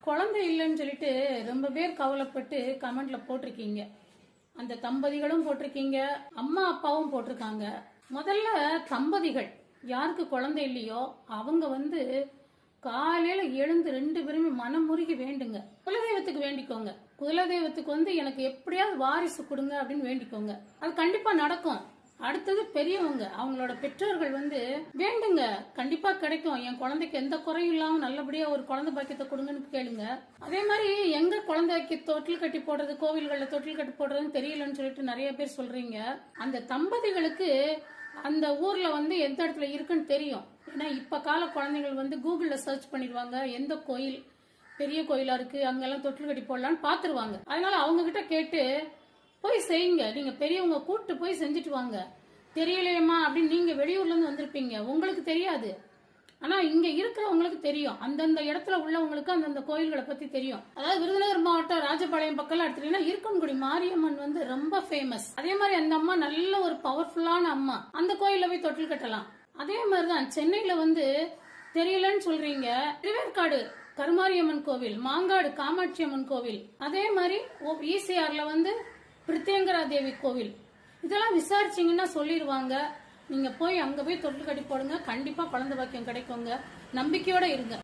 குழந்தை இல்லைன்னு சொல்லிட்டு ரொம்ப பேர் கவலைப்பட்டு கமெண்ட்ல போட்டிருக்கீங்க. அந்த தம்பதிகளும் போட்டிருக்கீங்க, அம்மா அப்பாவும் போட்டிருக்காங்க. முதல்ல தம்பதிகள் யாருக்கு குழந்தை இல்லையோ அவங்க காலையில எழுந்து 2 பேருமே மனமுருகி வேண்டுங்க. குலதெய்வத்துக்கு வேண்டிக்கோங்க. குலதெய்வத்துக்கு எனக்கு எப்படியாவது வாரிசு கொடுங்க அப்படின்னு வேண்டிக்கோங்க. அது கண்டிப்பா நடக்கும். அடுத்தது பெரியவங்க, அவங்களோட பெற்றோர்கள் வேண்டுங்க, கண்டிப்பா கிடைக்கும். என் குழந்தைக்கு எந்த குறையும் இல்லாம நல்லபடியா ஒரு குழந்தை பாக்கியத்தை கொடுங்கன்னு கேளுங்க. அதே மாதிரி எங்க குழந்தைக்கு தொட்டில் கட்டி போடுறது, கோவில்கள்ல தொட்டில் கட்டி போடுறதுன்னு தெரியலன்னு சொல்லிட்டு நிறைய பேர் சொல்றீங்க. அந்த தம்பதிகளுக்கு அந்த ஊர்ல எந்த இடத்துல இருக்குன்னு தெரியும். ஏன்னா இப்ப கால குழந்தைகள் கூகுள்ல சர்ச் பண்ணிடுவாங்க, எந்த கோயில் பெரிய கோயிலா இருக்கு அங்கெல்லாம் தொட்டில் கட்டி போடலான்னு பாத்துருவாங்க. அதனால அவங்க கிட்ட கேட்டு போய் செய்யுங்க. நீங்க பெரியவங்க கூட்டு போய் செஞ்சுட்டு வாங்க. தெரியலையம்மா அப்படின்னு நீங்க வெளியூர்ல இருந்து வந்திருப்பீங்க, உங்களுக்கு தெரியாது. ஆனா இங்க இருக்கிறவங்களுக்கு தெரியும். அந்தந்த இடத்துல உள்ளவங்களுக்கு அந்தந்த கோயில்களை பத்தி தெரியும். அதாவது விருதுநகர் மாவட்டம் ராஜபாளையம் பக்கம் எடுத்துட்டீங்கன்னா இருக்கன்குடி மாரியம்மன் ரொம்ப ஃபேமஸ். அதே மாதிரி அந்த அம்மா நல்ல ஒரு பவர்ஃபுல்லான அம்மா. அந்த கோயில்ல போய் தொட்டில் கட்டலாம். அதே மாதிரிதான் சென்னையில தெரியலன்னு சொல்றீங்க, திருவேற்காடு கருமாரியம்மன் கோவில், மாங்காடு காமாட்சி அம்மன் கோவில், அதே மாதிரி ஈசிஆர்ல பிரித்தேங்கரா தேவி கோவில், இதெல்லாம் விசாரிச்சீங்கன்னா சொல்லிடுவாங்க. நீங்க போய் அங்க போய் தொட்டில் கட்டி போடுங்க, கண்டிப்பா குழந்தை பாக்கியம் கிடைக்குங்க. நம்பிக்கையோட இருங்க.